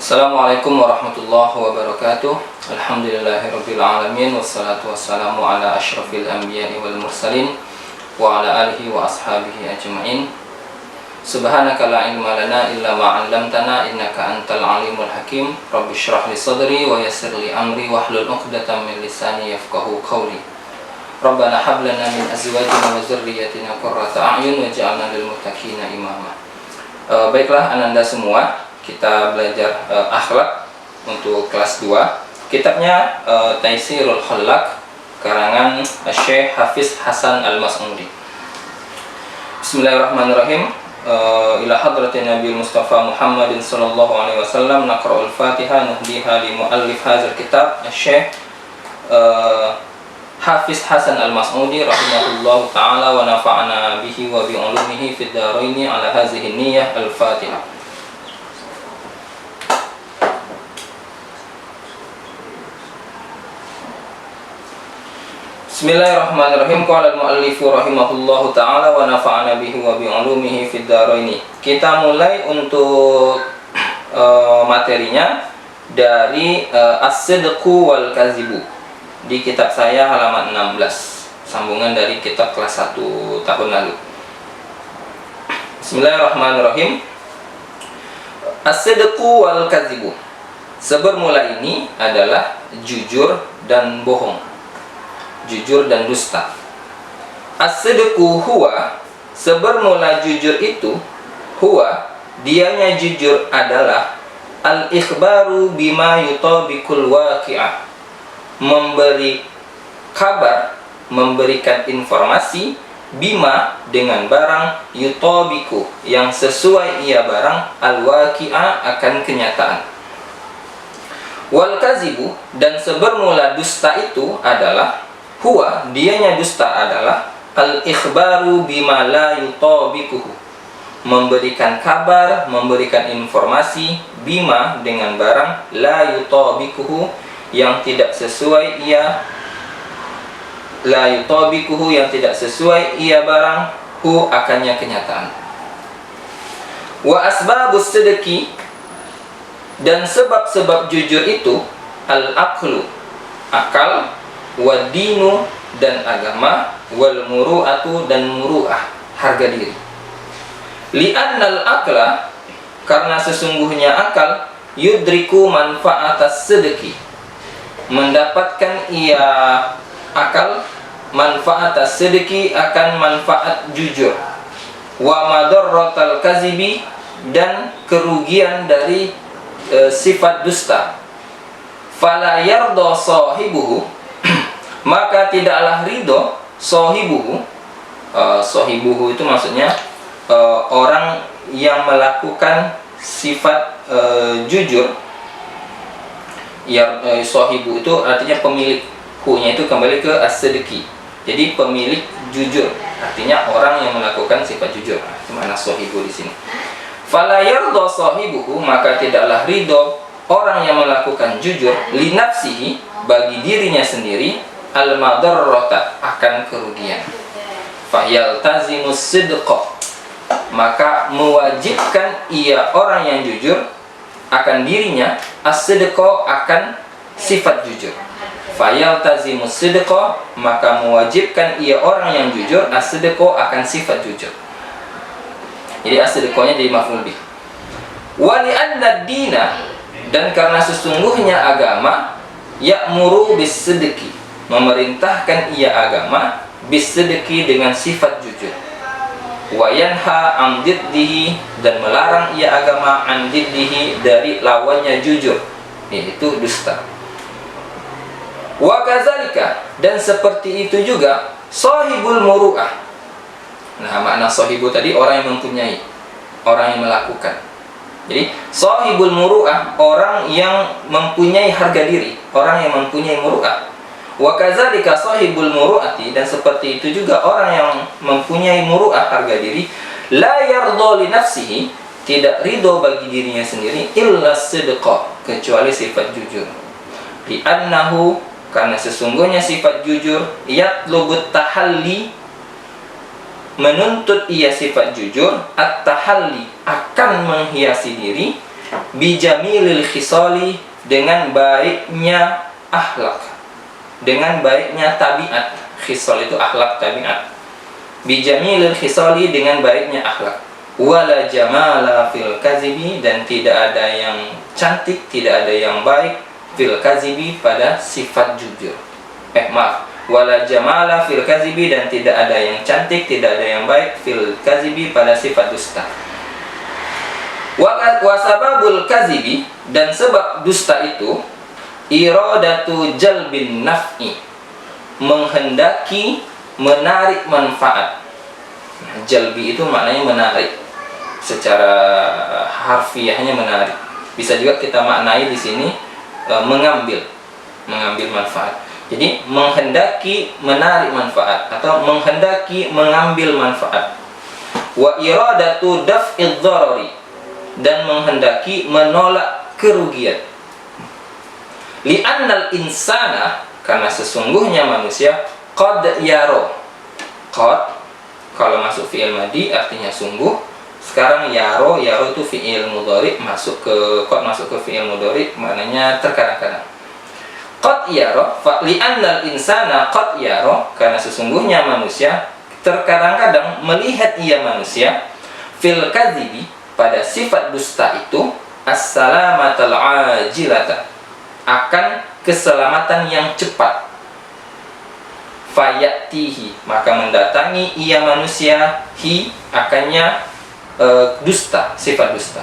Assalamualaikum warahmatullahi wabarakatuh. Alhamdulillahirabbil alamin wassalatu wassalamu ala asyrafil anbiya'i wal mursalin wa ala alihi wa ashabihi ajmain. Subhanaka la ilma lana illa ma 'allamtana innaka antal alimul hakim. Rabbi shrah li sadri wa yassir li amri wahlul 'uqdatam min lisani yafqahu qawli. Rabbana hab lana min azwajina wa dzurriyyatina qurrata a'yun waj'alna lil muttaqina imama. Baiklah ananda semua, kita belajar akhlak untuk kelas 2. Kitabnya Taysirul Khallaq karangan Syekh Hafiz Hasan Al-Mas'udi. Bismillahirrahmanirrahim. Ila hadratin Nabi Mustafa Muhammadin sallallahu alaihi wasallam naqra'ul Fatihah nuhdiha li muallif hadzal kitab Syekh Hafiz Hasan Al-Mas'udi rahimahullahu ta'ala wa nafa'ana bihi wa bi ulumihi fid dharaini ala hadhihi niyyah al-Fatihah. Bismillahirrahmanirrahim. Qala al-muallifu rahimahullahu ta'ala wa nafa'ana bihi wa bi ulumihi fid dharaini. Kita mulai untuk materinya dari as-sidqu wal kazibu di kitab saya halaman 16, sambungan dari kitab kelas 1 tahun lalu. Bismillahirrahmanirrahim. As-sidqu wal kazibu. Sebermula ini adalah jujur dan bohong, jujur dan dusta. As-sidqu huwa, sebermula jujur itu, huwa, dianya jujur adalah al-ikhbaru bima yutabiqul waqi'ah, memberi kabar, memberikan informasi, bima dengan barang, yutabiqu yang sesuai ia barang, al-waqi'ah akan kenyataan. Wal kazibu, dan sebermula dusta itu adalah huwa, dianya dusta adalah al-ikhbaru bima la yutabiquhu, memberikan kabar, memberikan informasi, bima dengan barang, la yutabiquhu yang tidak sesuai ia, la yutabiquhu yang tidak sesuai ia barang, hu akannya kenyataan. Wa asbabus sidqi, dan sebab-sebab jujur itu, al-aqlu, akal, wa dinu, dan agama, wal muru'atu, dan muru'ah, harga diri. Li'annal aqla, karena sesungguhnya akal, yudriku manfa'atas sidqi, mendapatkan ia akal manfa'atas sidqi, akan manfaat jujur, wa madarratal kazibi, dan kerugian dari sifat dusta. Fala yarda sahibuhu, maka tidaklah ridho sahibuhu. Sahibuhu itu maksudnya orang yang melakukan sifat jujur. Sahibu itu artinya pemilik, hunya itu kembali ke as-sidqi, jadi pemilik jujur, artinya orang yang melakukan sifat jujur. Itu makna sahibu di sini. Fala yarda sahibuhu, maka tidaklah ridho orang yang melakukan jujur, li nafsihi, bagi dirinya sendiri, al-madarrata, akan kerugian. Fahyaltazimus sidqa, maka mewajibkan ia orang yang jujur akan dirinya, as-sidqa, akan sifat jujur. Fahyaltazimus sidqa, maka mewajibkan ia orang yang jujur, as-sidqa, akan sifat jujur. Jadi as-sidqanya jadi maf'ul bih. Wa li'anna ad-dina, dan karena sesungguhnya agama, ya'muru bis-sidqi, memerintahkan ia agama, bis-sidqi, dengan sifat jujur. Wa yanha an diddihi, dan melarang ia agama, an diddihi, dari lawannya jujur, yaitu dusta. Wa kadzalika, dan seperti itu juga, sahibul muru'ah. Nah, makna sahibu tadi orang yang mempunyai, orang yang melakukan. Jadi sahibul muru'ah, orang yang mempunyai harga diri, orang yang mempunyai muru'ah. Wa kadzalika sahibul muru'ati, dan seperti itu juga orang yang mempunyai muru'ah, harga diri, la yarda li nafsihi, tidak ridho bagi dirinya sendiri, illa sidqa, kecuali sifat jujur. Bi annahu, karena sesungguhnya sifat jujur, yatlubut tahalli, menuntut ia sifat jujur, at-tahalli, akan menghiasi diri, bijamilil khisali, dengan baiknya akhlak, dengan baiknya tabiat. Khisal itu akhlak, tabiat. Bijamilil khisali, dengan baiknya akhlak. Wala jamala fil kazibi, dan tidak ada yang cantik, tidak ada yang baik fil kazibi, pada sifat jujur. Wala jamala fil kazibi, dan tidak ada yang cantik, tidak ada yang baik fil kazibi, pada sifat dusta. Wa sababul kazibi, dan sebab dusta itu iradatu jalbin naf'i, menghendaki menarik manfaat. Jalbi itu maknanya menarik, secara harfiahnya menarik. Bisa juga kita maknai di sini mengambil manfaat. Jadi menghendaki menarik manfaat atau menghendaki mengambil manfaat. Wa iradatu daf'idz dharari, dan menghendaki menolak kerugian. Li'annal insana, karena sesungguhnya manusia, qad yaro. Qad kalau masuk fi'il madhi artinya sungguh. Sekarang yaro itu fi'il mudhari, masuk ke fi'il mudhari, maknanya terkadang-kadang. Qad yaro, li'annal insana qad yaro, karena sesungguhnya manusia terkadang-kadang melihat ia manusia fil kadhibi, pada sifat dusta itu, as-salamatal ajilata, akan keselamatan yang cepat. Fayatihi, maka mendatangi ia manusia, akannya dusta, sifat dusta.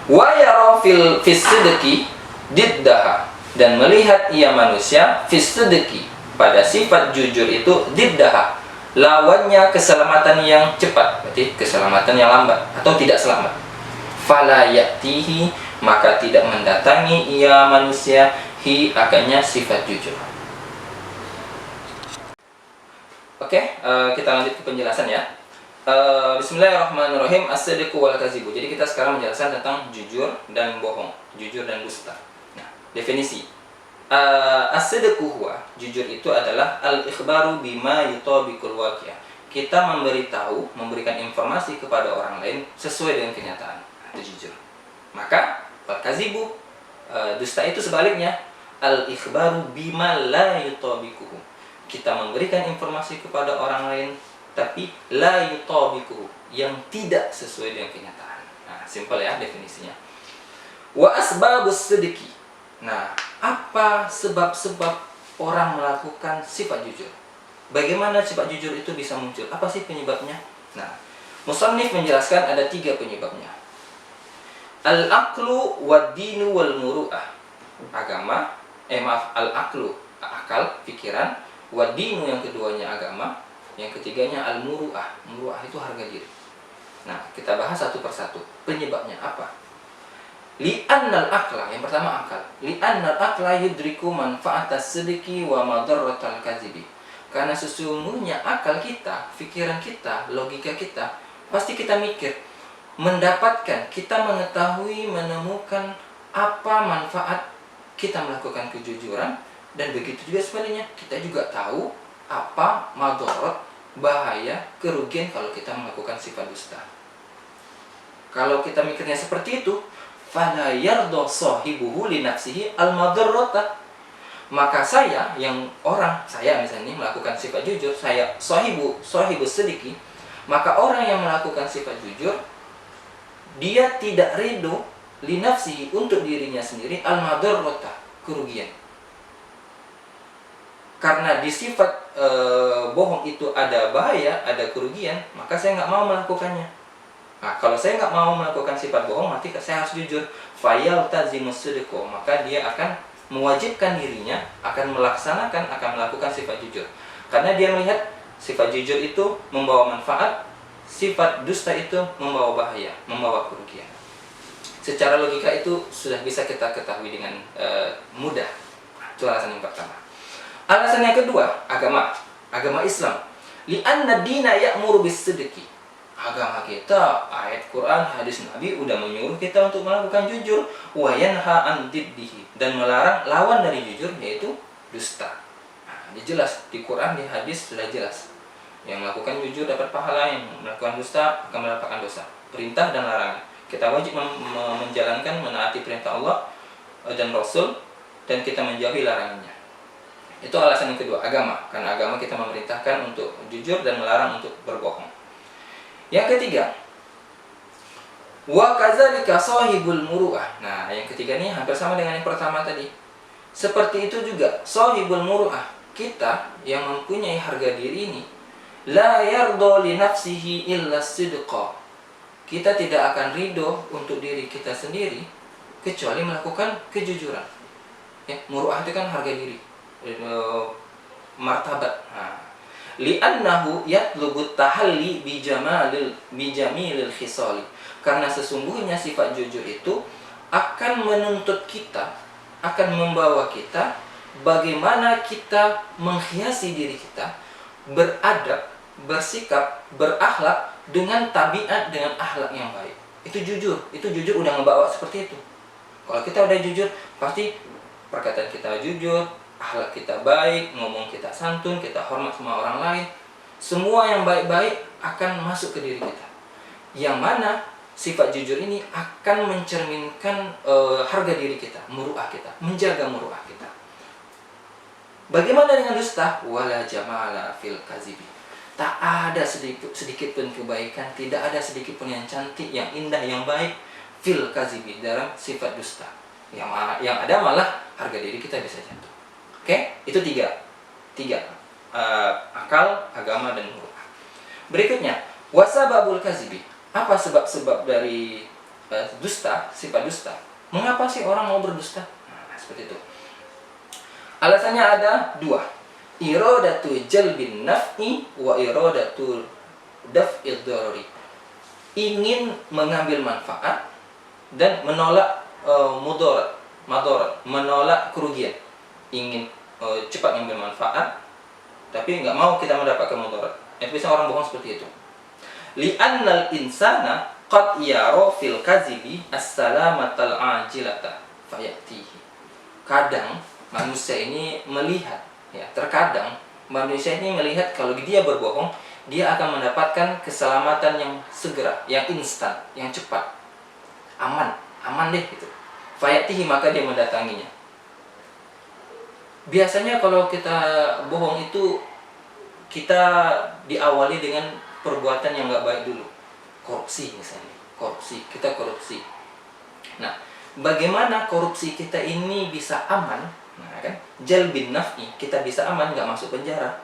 Wa yara fis sidqi diddaha, dan melihat ia manusia fis sidqi, pada sifat jujur itu, diddaha, lawannya keselamatan yang cepat, berarti keselamatan yang lambat atau tidak selamat. Fala yatihi, maka tidak mendatangi ia manusia, akannya sifat jujur. Oke, kita lanjut ke penjelasan ya. Bismillahirrahmanirrahim. As-sidqu wal kadzibu. Jadi kita sekarang menjelaskan tentang jujur dan bohong, jujur dan dusta. Nah, definisi. As-sidqu huwa, jujur itu adalah al-ikhbaru bima yutabiqul waqi'ah. Kita memberitahu, memberikan informasi kepada orang lain sesuai dengan kenyataan. Itu jujur. Maka wal kadzibu, dusta itu sebaliknya, al-ikhbaru bima la yutabiquhu. Kita memberikan informasi kepada orang lain tapi la yutabiquhu, yang tidak sesuai dengan kenyataan. Nah, simpel ya definisinya. Wa asbabus sidqi. Nah, apa sebab-sebab orang melakukan sifat jujur? Bagaimana sifat jujur itu bisa muncul? Apa sih penyebabnya? Nah, musannif menjelaskan ada 3 penyebabnya. Al-aqlu wad-dinu wal muru'ah. Al-aqlu, akal, pikiran, wad-dinu yang keduanya agama, yang ketiganya al-muru'ah. Muru'ah itu harga diri. Nah, kita bahas satu persatu. Penyebabnya apa? Li'annal aqla, yang pertama akal. Li'annal aqla yudriku manfa'atas sidqi wa madarratal kadzibi. Karena sesungguhnya akal kita, pikiran kita, logika kita, pasti kita mikir, mendapatkan, kita mengetahui, menemukan apa manfaat kita melakukan kejujuran, dan begitu juga sebaliknya, kita juga tahu apa madarat, bahaya, kerugian kalau kita melakukan sifat dusta. Kalau kita mikirnya seperti itu, fala yarda sahibuhu li nafsihi al-madarrata. Maka saya misalnya melakukan sifat jujur, saya sahibus sidqi, maka orang yang melakukan sifat jujur, dia tidak ridho li nafsihi, untuk dirinya sendiri, al-madarrata, kerugian. Karena di sifat bohong itu ada bahaya, ada kerugian, maka saya nggak mau melakukannya. Nah, kalau saya nggak mau melakukan sifat bohong, berarti saya harus jujur. Fayaltazimus sidqa, maka dia akan mewajibkan dirinya, akan melakukan sifat jujur. Karena dia melihat sifat jujur itu membawa manfaat, sifat dusta itu membawa bahaya, membawa kerugian. Secara logika itu sudah bisa kita ketahui dengan mudah. Itu alasan yang pertama. Alasan yang kedua, agama Islam. Li'anna dina ya'muru bis-sidqi. Agama kita, ayat Quran, hadis Nabi udah menyuruh kita untuk melakukan jujur, wa yanha an diddihi, dan melarang lawan dari jujur, yaitu dusta. Nah, jelas di Quran, di hadis sudah jelas. Yang melakukan jujur dapat pahala, yang melakukan dusta akan mendapatkan dosa. Perintah dan larangan. Kita wajib menjalankan, menaati perintah Allah dan Rasul, dan kita menjauhi larangannya. Itu alasan yang kedua, agama. Karena agama kita memerintahkan untuk jujur dan melarang untuk berbohong. Yang ketiga, wa kadzalika sahibul muru'ah. Nah, yang ketiga ini hampir sama dengan yang pertama tadi. Seperti itu juga sahibul muru'ah, kita yang mempunyai harga diri ini, la yarda li nafsihi illa sidqa. Kita tidak akan ridho untuk diri kita sendiri kecuali melakukan kejujuran. Ya, muru'ah itu kan harga diri, martabat. Li'annahu yatlubu tahalli bijamilil khisali. Karena sesungguhnya sifat jujur itu akan menuntut kita, akan membawa kita bagaimana kita menghiasi diri kita, beradab, bersikap, berakhlak dengan tabiat, dengan akhlak yang baik. Itu jujur udah ngebawa seperti itu. Kalau kita udah jujur, pasti perkataan kita jujur, akhlak kita baik, ngomong kita santun, kita hormat sama orang lain. Semua yang baik-baik akan masuk ke diri kita. Yang mana sifat jujur ini akan mencerminkan harga diri kita, muru'ah kita, menjaga muru'ah kita. Bagaimana dengan dusta? Wala jamala fil kazibi. Tak ada sedikit pun kebaikan, tidak ada sedikit pun yang cantik, yang indah, yang baik fil kazibi, dalam sifat dusta. Yang ada malah harga diri kita bisa jatuh. Oke? Itu tiga. Akal, agama, dan muru'ah. Berikutnya, wasababul kazibi. Apa sebab-sebab dari dusta, sifat dusta? Mengapa sih orang mau berdusta? Nah, seperti itu. Alasannya ada dua. Iradatu jalbin naf'i wa iradatu daf'id darari. Ingin mengambil manfaat dan menolak madarat, menolak kerugian. Ingin cepat mengambil manfaat, tapi nggak mau kita mendapatkan mudarat. Itu bisa orang bohong seperti itu. Li'annal insana qad yara fil kazibi as-salamatal ajilata fayatihi. Kadang manusia ini melihat, ya, terkadang manusia ini melihat kalau dia berbohong, dia akan mendapatkan keselamatan yang segera, yang instan, yang cepat, aman deh gitu. Fayatihi, maka dia mendatanginya. Biasanya kalau kita bohong itu kita diawali dengan perbuatan yang nggak baik dulu. Korupsi misalnya, kita korupsi. Nah, bagaimana korupsi kita ini bisa aman? Nah, kan, jalbin naf'i, kita bisa aman, nggak masuk penjara.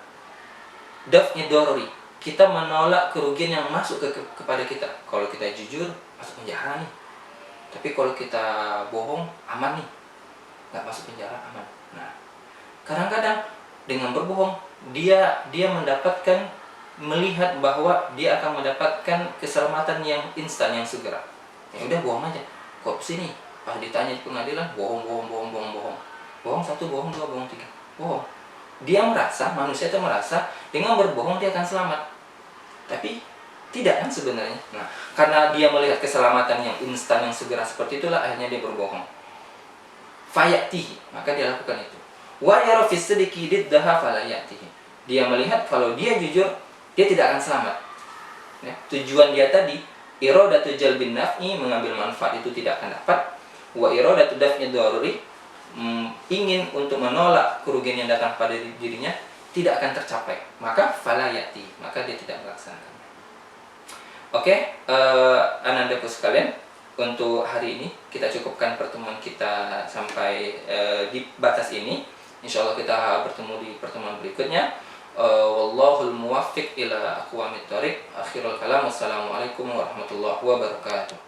Daf'i dorori, kita menolak kerugian yang masuk kepada kita. Kalau kita jujur, masuk penjara nih. Tapi kalau kita bohong, aman nih, nggak masuk penjara, aman. Nah, kadang-kadang dengan berbohong, dia melihat bahwa dia akan mendapatkan keselamatan yang instan, yang segera. Ya udah, bohong aja. Korupsi nih, pas ditanya di pengadilan, bohong. Bohong 1, bohong 2, bohong 3, bohong. Dia merasa, manusia itu merasa dengan berbohong dia akan selamat. Tapi tidak kan sebenarnya. Nah, karena dia melihat keselamatan yang instan, yang segera seperti itulah akhirnya dia berbohong. Fayatihi, maka dia lakukan itu. Wa yara fis sidqi diddaha falayatihi. Dia melihat kalau dia jujur, dia tidak akan selamat. Ya, tujuan dia tadi, iradatu jalbin naf'i, mengambil manfaat itu tidak akan dapat. Wa iradatu daf'i daruri, ingin untuk menolak kerugian yang datang pada dirinya, tidak akan tercapai. Maka falayati, maka dia tidak melaksanakannya. Oke, anandaku sekalian, untuk hari ini kita cukupkan pertemuan kita sampai di batas ini. Insya Allah kita bertemu di pertemuan berikutnya. Wallahul muwaffiq ila aqwamit thoriq. Akhirul kalam, wassalamualaikum warahmatullahi wabarakatuh.